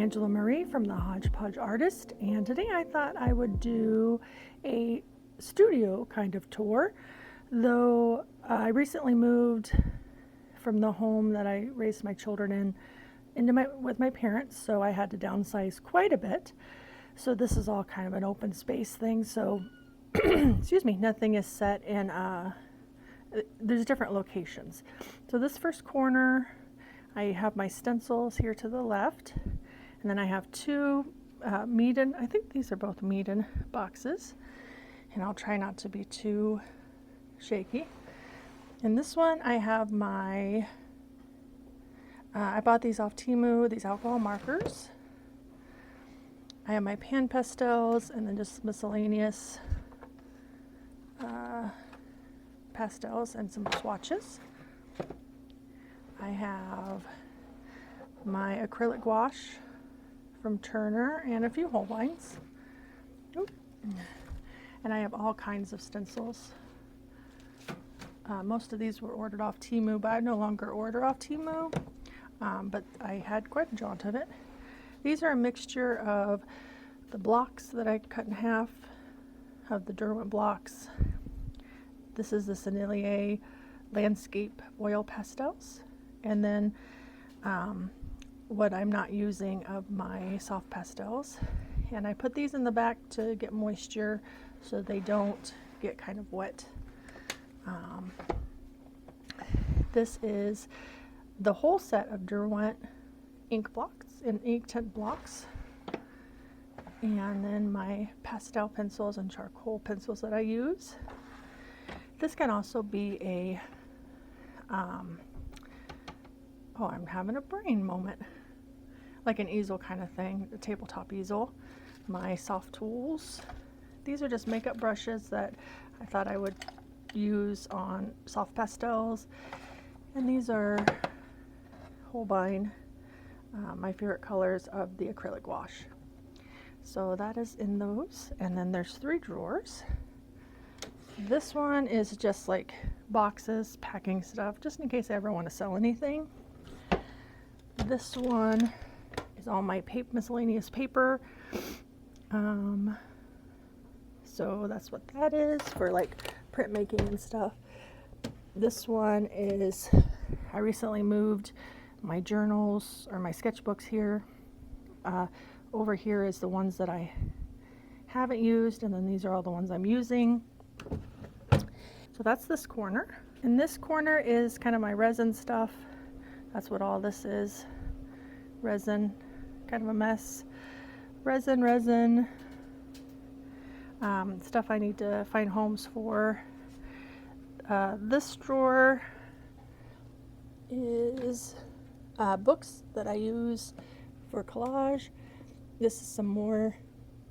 Angela Marie from the Hodgepodge Artist, and today I thought I would do a studio kind of tour. Though I recently moved from the home that I raised my children in with my parents, so I had to downsize quite a bit. So this is all kind of an open space thing. So excuse me, nothing is set in. There's different locations. So this first corner, I have my stencils here to the left, and then I have two Meeden, I think these are both Meeden boxes, and I'll try not to be too shaky. In this one I have my, I bought these off Temu, these alcohol markers. I have my pan pastels and then just miscellaneous pastels and some swatches. I have my acrylic gouache from Turner and a few Holbeins. And I have all kinds of stencils. Most of these were ordered off Temu, but I no longer order off Temu, but I had quite a jaunt of it. These are a mixture of the blocks that I cut in half of the Derwent blocks. This is the Sennelier landscape oil pastels. And then what I'm not using of my soft pastels. And I put these in the back to get moisture so they don't get kind of wet. This is the whole set of Derwent ink blocks and ink tint blocks. And then my pastel pencils and charcoal pencils that I use. This can also be a oh, I'm having a brain moment. Like an easel kind of thing, a tabletop easel. My soft tools. These are just makeup brushes that I thought I would use on soft pastels. And these are Holbein, my favorite colors of the acrylic gouache. So that is in those. And then there's 3 drawers. This one is just like boxes, packing stuff, just in case I ever want to sell anything. This one is all my miscellaneous paper. So that's what that is for like printmaking and stuff. This one is, I recently moved my journals or my sketchbooks here. Over here is the ones that I haven't used, and then these are all the ones I'm using. So that's this corner. And this corner is kind of my resin stuff. That's what all this is. Resin, kind of a mess. Resin. Stuff I need to find homes for. This drawer is books that I use for collage. This is some more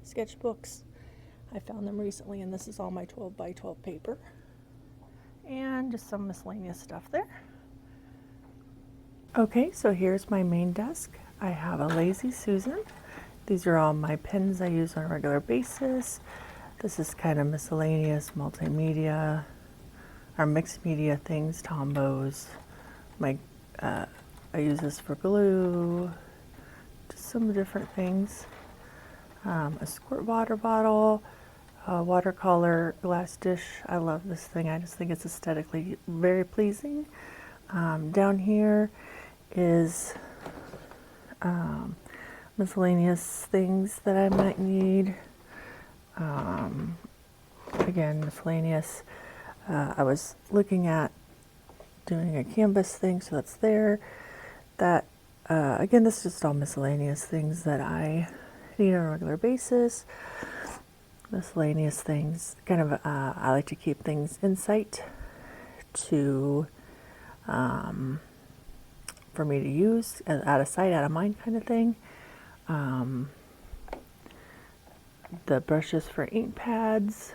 sketchbooks. I found them recently, and this is all my 12 by 12 paper. And just some miscellaneous stuff there. Okay, so here's my main desk. I have a Lazy Susan. These are all my pens I use on a regular basis. This is kind of miscellaneous multimedia or mixed media things, Tombows. I use this for glue, just some different things. A squirt water bottle, a watercolor glass dish. I love this thing. I just think it's aesthetically very pleasing. Down here is miscellaneous things that I might need. Again, miscellaneous. I was looking at doing a canvas thing, so that's there. That again, this is just all miscellaneous things that I need on a regular basis. Miscellaneous things. Kind of, I like to keep things in sight to for me to use, out of sight, out of mind kind of thing. The brushes for ink pads,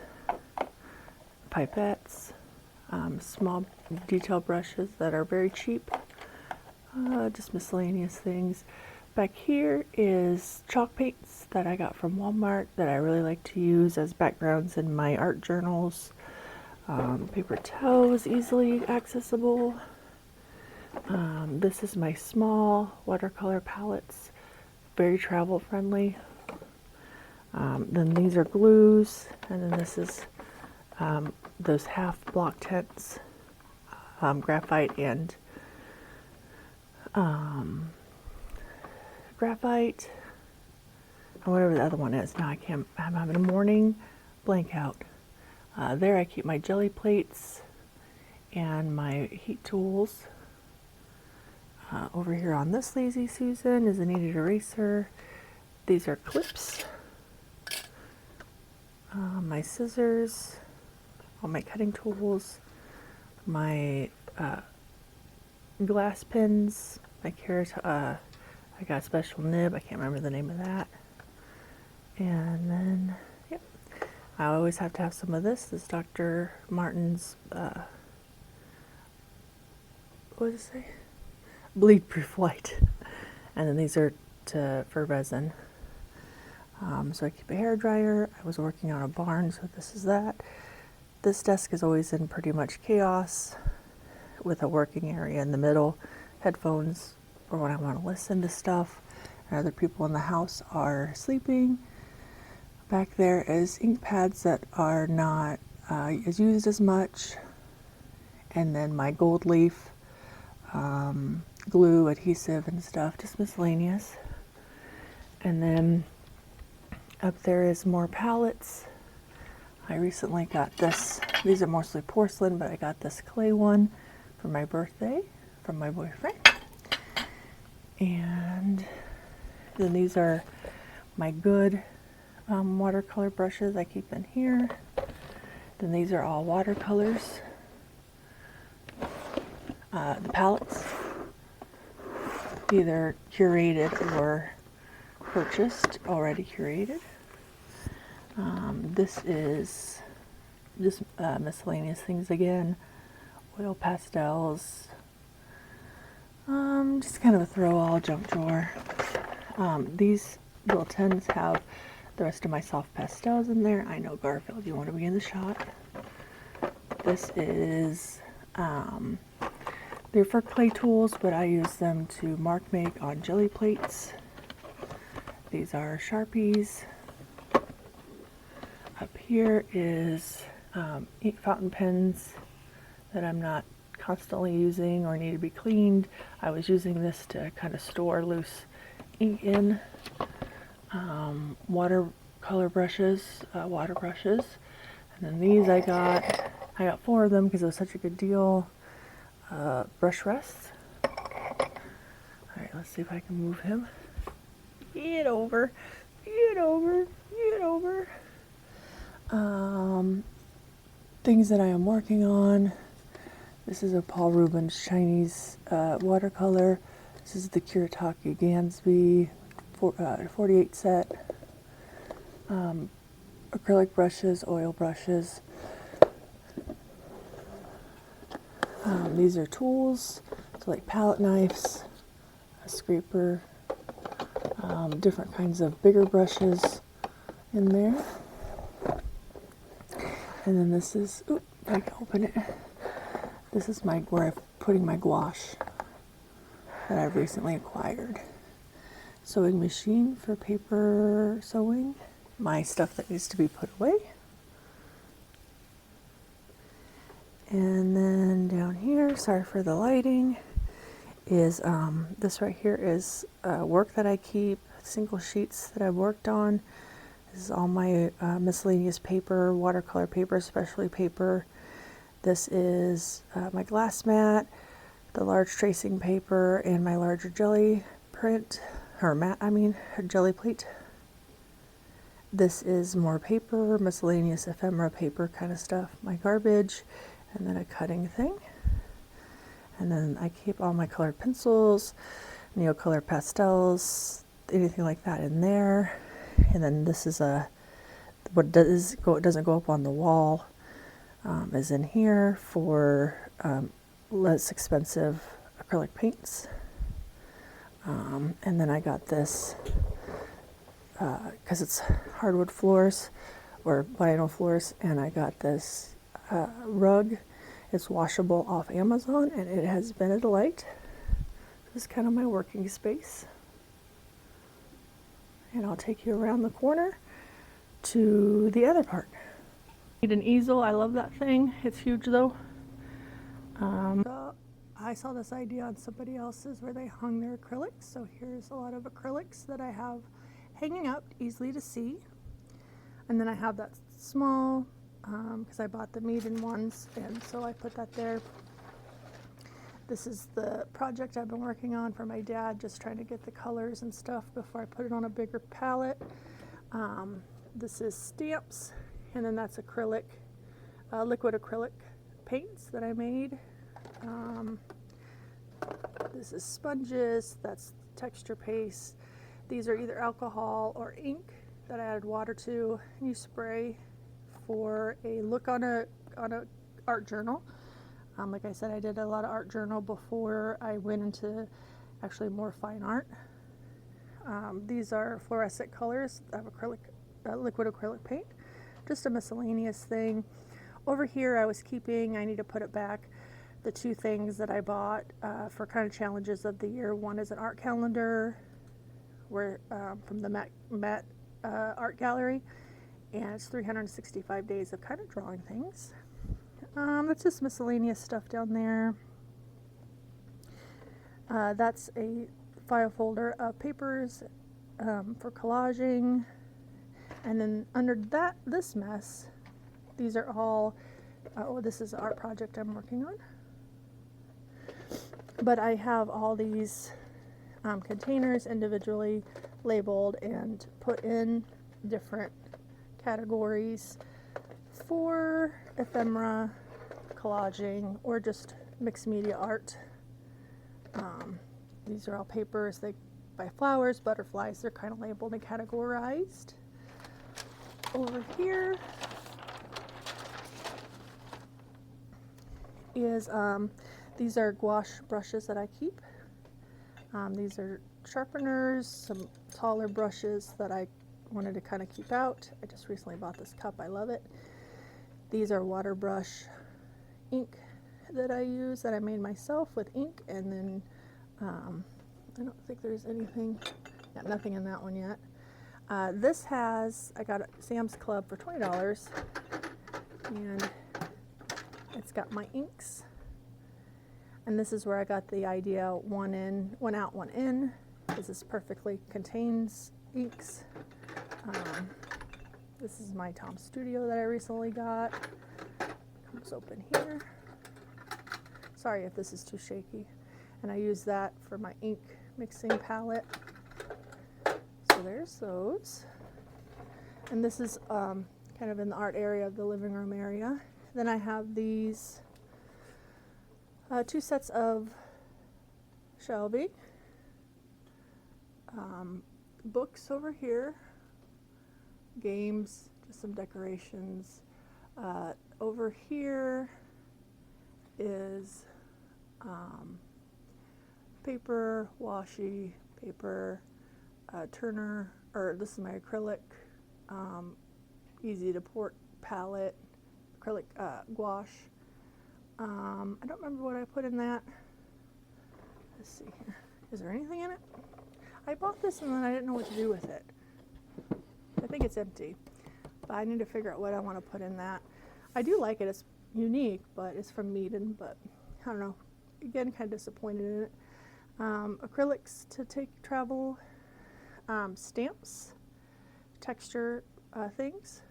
pipettes, small detail brushes that are very cheap, just miscellaneous things. Back here is chalk paints that I got from Walmart that I really like to use as backgrounds in my art journals. Paper towel is easily accessible. This is my small watercolor palettes very travel friendly. Then these are glues, and then this is those half block tents, graphite and graphite, or whatever the other one is. Now I'm having a morning blank out. There I keep my jelly plates and my heat tools. Over here on this Lazy Susan is a kneaded eraser. These are clips. My scissors, all my cutting tools, my glass pins, my carrot. I got a special nib. I can't remember the name of that. And then, yep, I always have to have some of this. This is Dr. Martin's, what does it say? Bleed proof white. And then these are for resin. So I keep a hair dryer. I was working on a barn, so this is that. This desk is always in pretty much chaos with a working area in the middle, headphones for when I want to listen to stuff, and other people in the house are sleeping. Back there is ink pads that are not as used as much, and then my gold leaf, glue, adhesive and stuff, just miscellaneous. And then up there is more palettes. I recently got this. These are mostly porcelain, but I got this clay one for my birthday from my boyfriend. And then these are my good watercolor brushes I keep in here. Then these are all watercolors. The palettes, either curated or purchased, already curated. This is just miscellaneous things again, oil pastels, just kind of a throw-all junk drawer. These little tins have the rest of my soft pastels in there. I know, Garfield, you want to be in the shot. This is, they're for clay tools, but I use them to mark make on jelly plates. These are Sharpies. Up here is ink fountain pens that I'm not constantly using or need to be cleaned. I was using this to kind of store loose ink in. Watercolor brushes, water brushes. And then these I got 4 of them because it was such a good deal. Brush rests. Alright, let's see if I can move him. Get over, get over, get over. Things that I am working on. This is a Paul Rubens Chinese watercolor. This is the Kuretake Gansby 48 set. Acrylic brushes, oil brushes. These are tools, so like palette knives, a scraper, different kinds of bigger brushes in there. And then this is, if I can open it, this is where I'm putting my gouache that I've recently acquired. Sewing machine for paper sewing, my stuff that needs to be put away. And then down here, sorry for the lighting, is this right here is work that I keep, single sheets that I've worked on. This is all my miscellaneous paper, watercolor paper, specialty paper. This is my glass mat, the large tracing paper, and my larger jelly print, or mat, jelly plate. This is more paper, miscellaneous ephemera paper kind of stuff, my garbage, and then a cutting thing. And then I keep all my colored pencils, Neocolor pastels, anything like that in there. And then this is what doesn't go up on the wall is in here for less expensive acrylic paints. And then I got this because it's hardwood floors or vinyl floors, and I got this rug. It's washable off Amazon, and it has been a delight. This is kind of my working space. and I'll take you around the corner to the other part. Need an easel. I love that thing. It's huge though. So I saw this idea on somebody else's where they hung their acrylics. So here's a lot of acrylics that I have hanging up easily to see. And then I have that small, because I bought the medium ones, and so I put that there. This is the project I've been working on for my dad, just trying to get the colors and stuff before I put it on a bigger palette. This is stamps, and then that's acrylic, liquid acrylic paints that I made. This is sponges, that's texture paste. These are either alcohol or ink that I added water to, and you spray for a look on a art journal. Like I said, I did a lot of art journal before I went into actually more fine art. These are fluorescent colors of acrylic, liquid acrylic paint, just a miscellaneous thing. Over here I was keeping, I need to put it back, the two things that I bought for kind of challenges of the year. One is an art calendar where from the Met Art Gallery, and it's 365 days of kind of drawing things. That's just miscellaneous stuff down there. That's a file folder of papers for collaging, and then under this mess, these are all, oh, this is an art project I'm working on, but I have all these containers individually labeled and put in different categories for ephemera, collaging, or just mixed media art. These are all papers by flowers, butterflies. They're kind of labeled and categorized. Over here is these are gouache brushes that I keep. These are sharpeners, some taller brushes that I wanted to kind of keep out. I just recently bought this cup. I love it. These are water brush ink that I use, that I made myself with ink, and then I don't think there's anything, yeah, nothing in that one yet. This has, I got it at Sam's Club for $20, and it's got my inks. And this is where I got the idea, one in, one out, one in, because this perfectly contains inks. This is my Tom Studio that I recently got. Comes open here. Sorry if this is too shaky. And I use that for my ink mixing palette. So there's those. And this is kind of in the art area of the living room area. Then I have these two sets of shelving. Books over here. Games, just some decorations. Over here is paper, washi, paper, Turner, or this is my acrylic, easy to port palette, acrylic gouache. I don't remember what I put in that. Let's see here. Is there anything in it? I bought this and then I didn't know what to do with it. I think it's empty, but I need to figure out what I want to put in that. I do like it. It's unique, but it's from Meaden, but I don't know. Again, kind of disappointed in it. Acrylics to take travel, stamps, texture things.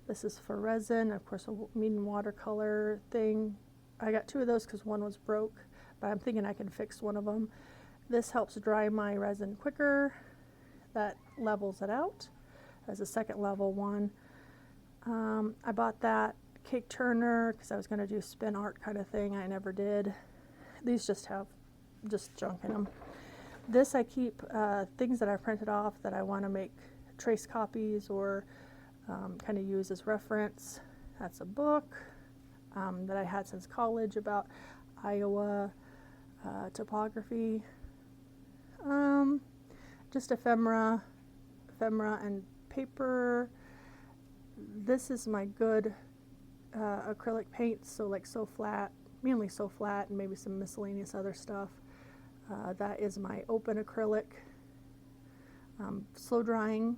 This is for resin, of course, a Meaden watercolor thing. I got two of those because one was broke, but I'm thinking I can fix one of them. This helps dry my resin quicker. That levels it out as a second level one. I bought that cake turner because I was going to do spin art kind of thing. I never did. These just have junk in them. This I keep things that I printed off that I want to make trace copies or kind of use as reference. That's a book that I had since college about Iowa topography. Just ephemera and paper. This is my good acrylic paint, so like So Flat, mainly So Flat, and maybe some miscellaneous other stuff. That is my open acrylic. slow drying,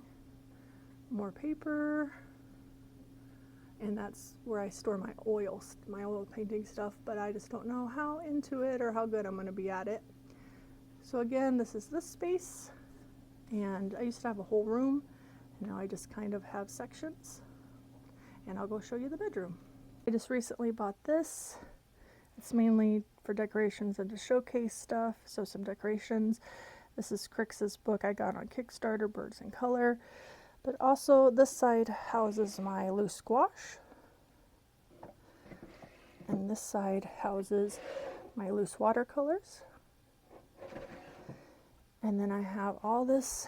more paper, and that's where I store my oil painting stuff, but I just don't know how into it or how good I'm going to be at it. So again, this is this space, and I used to have a whole room, and now I just kind of have sections, and I'll go show you the bedroom. I just recently bought this. It's mainly for decorations and to showcase stuff, so some decorations. This is Crix's book I got on Kickstarter, Birds in Color. But also this side houses my loose squash. And this side houses my loose watercolors. And then I have all this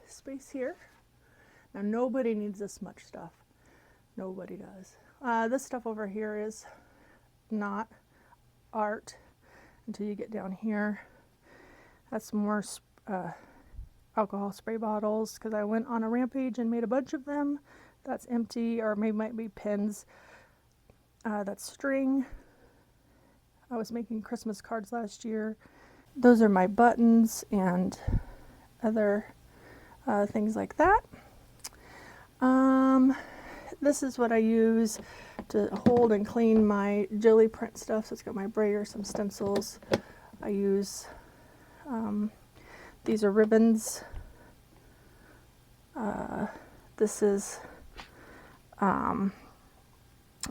space here. Now nobody needs this much stuff. Nobody does. This stuff over here is not art until you get down here. That's more alcohol spray bottles, because I went on a rampage and made a bunch of them. That's empty, or maybe might be pins. That's string. I was making Christmas cards last year. Those are my buttons and other things like that. This is what I use to hold and clean my jelly print stuff. So it's got my brayer, some stencils. I use these are ribbons. This is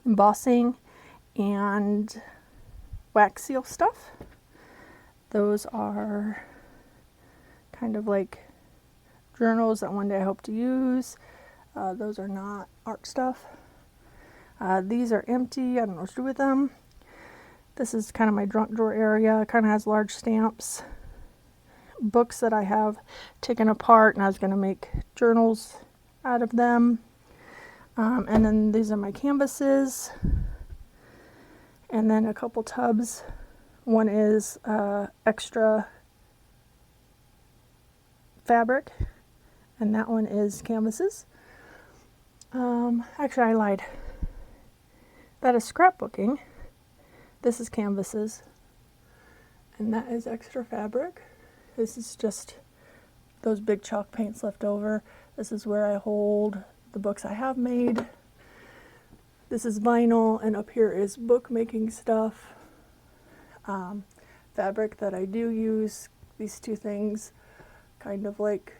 embossing and wax seal stuff. Those are kind of like journals that one day I hope to use. Those are not art stuff. These are empty. I don't know what to do with them. This is kind of my junk drawer area. It kind of has large stamps. Books that I have taken apart, and I was going to make journals out of them. And then these are my canvases. And then a couple tubs. One is extra fabric, and that one is canvases. Actually, I lied. That is scrapbooking. This is canvases, and that is extra fabric. This is just those big chalk paints left over. This is where I hold the books I have made. This is vinyl, and up here is bookmaking stuff. Fabric that I do use. These two things, kind of like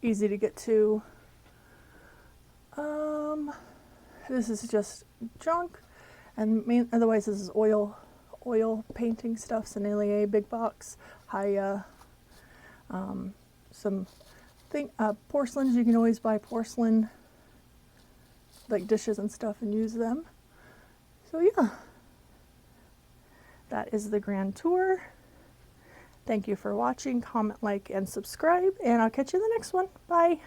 easy to get to. This is just junk, and otherwise this is oil painting stuff. Sennelier, big box, Haya, some porcelains. You can always buy porcelain, like dishes and stuff, and use them. So yeah, that is the grand tour. Thank you for watching. Comment, like, and subscribe, and I'll catch you in the next one. Bye.